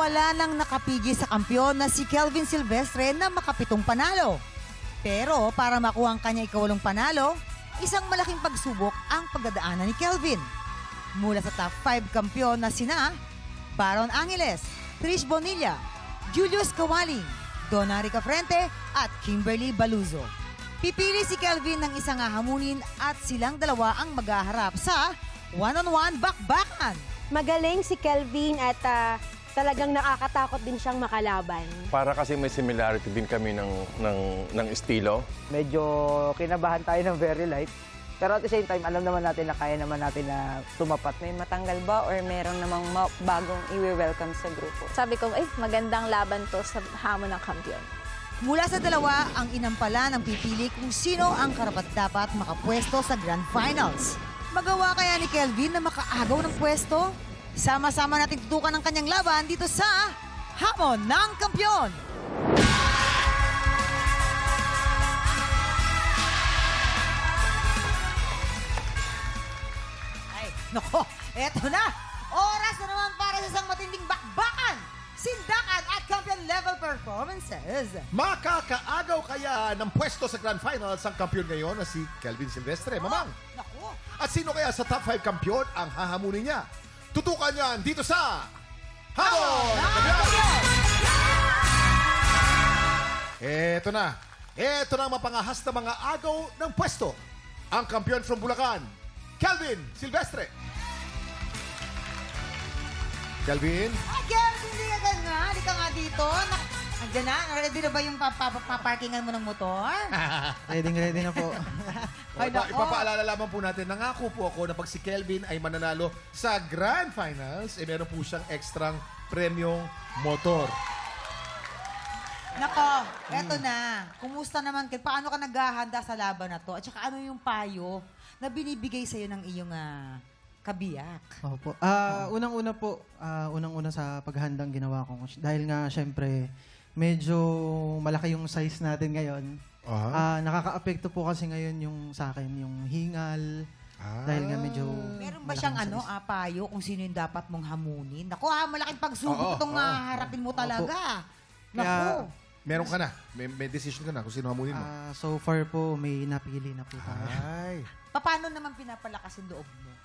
Wala nang nakapigil sa kampiyon na si Kelvin Silvestre na makapitong panalo. Pero para makuha ang kanya ikawalong panalo, isang malaking pagsubok ang pagdadaanan ni Kelvin. Mula sa top 5 kampiyon na sina Baron Angeles, Trish Bonilla, Julius Kawaling, Donna Ricafrente at Kimberly Baluzo. Pipili si Kelvin ng isang hahamunin at silang dalawa ang maghaharap sa one-on-one bakbakan. Magaling si Kelvin at talagang nakakatakot din siyang makalaban. Para kasi may similarity din kami ng estilo. Medyo kinabahan tayo ng very light. Pero at the same time, alam naman natin na kaya naman natin na tumapat. May matanggal ba or meron namang bagong i-welcome sa grupo? Sabi ko, magandang laban to sa hamon ng kampiyon. Mula sa dalawa, ang inampala ng pipili kung sino ang karapat-dapat makapwesto sa Grand Finals. Magawa kaya ni Kelvin na makaagaw ng pwesto? Sama-sama natin tutukan ang kanyang laban dito sa Hamon ng Kampiyon. Ay, nako, eto na. Oras na naman para sa isang matinding bakbakan, sindakan at champion level performances. Makakaagaw kaya ng pwesto sa Grand Finals ang kampiyon ngayon na si Kelvin Silvestre. Mamang, Nako. at sino kaya sa top 5 kampiyon ang hahamunin niya? Tutukan niyan dito sa Hamon ng Kampiyon! Eto na. Eto na ang mapangahas na mga agaw ng pwesto. Ang kampiyon from Bulacan, Kelvin Silvestre. Kelvin? Ay, Kelvin, hindi ka nga dito. Andiyan na, ready na ba yung paparkingan mo ng motor? Ready na po. Ay, nako. Ipapaalala lamang po natin, nangako po ako na pag si Kelvin ay mananalo sa Grand Finals, meron po siyang ekstrang premyong motor. Nako, eto na. Kumusta naman, paano ka naghahanda sa laban na to? At saka ano yung payo na binibigay sa'yo ng iyong kabiyak? Opo. Unang-una sa paghandang ginawa ko. Dahil nga, syempre, medyo malaki yung size natin ngayon. Nakaka-apekto po kasi ngayon yung sa akin, yung hingal. Dahil nga medyo Meron ba malaking siyang size. payo kung sino yung dapat mong hamunin? Nako malaking pagsubok itong harapin mo talaga. Nako. Meron ka na. May decision ka na kung sino hamunin mo. So far po, may napili na po tayo. Ay. Paano naman pinapalakas yung loob mo?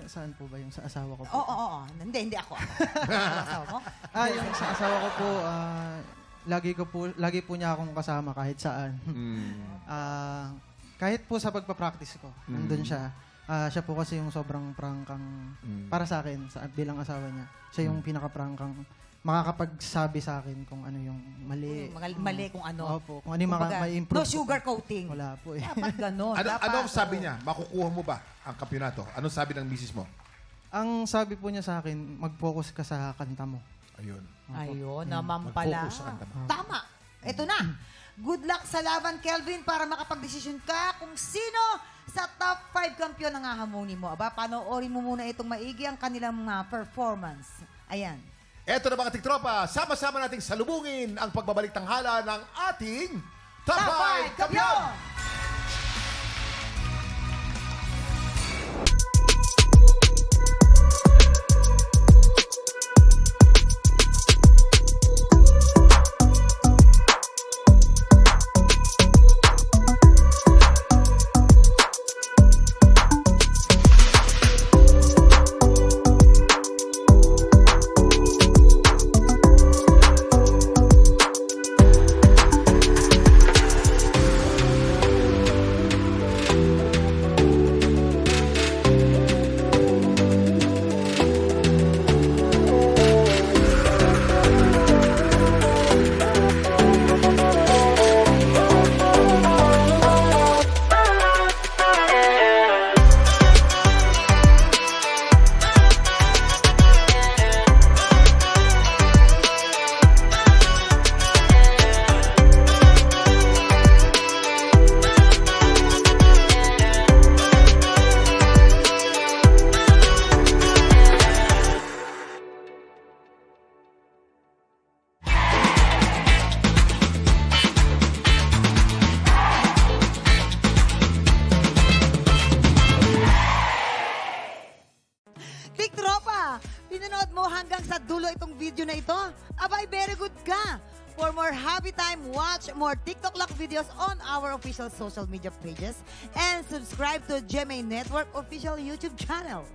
Saan po ba yung sa asawa ko po? Oo. Hindi ako. Asawa mo? Yung sa asawa ko po, lagi po niya akong kasama kahit saan. Kahit po sa pagpa-practice ko, nandun siya. Siya po kasi yung sobrang prangkang, para sa akin, bilang asawa niya. Siya yung pinaka-prangkang makakapagsabi sa akin kung ano yung mali. Mali kung ano. Opo, kung ano yung Kumbaga, ma-improve. no sugar coating. Wala po eh. Dapat ganon. Anong sabi niya? Makukuha mo ba ang kampyonato? Anong sabi ng misis mo? Ang sabi po niya sa akin, mag-focus ka sa kanta mo. Ayun. Ayun, naman pala. Mag-focus sa kanta mo. Tama. Ito na. Good luck sa laban, Kelvin, para makapag-desisyon ka kung sino sa top 5 kampiyon ang hahamunin mo. Aba, panoorin mo muna itong maigi ang kanilang performance. Ayan. Eto na mga tiktropa, sama-sama nating salubungin ang pagbabalik tanghala ng ating top 5 kampiyon! Tiktropa, pinanood mo hanggang sa dulo itong video na ito? Abay, very good ka! For more happy time, watch more TikTok Lock videos on our official social media pages and subscribe to GMA Network official YouTube channel.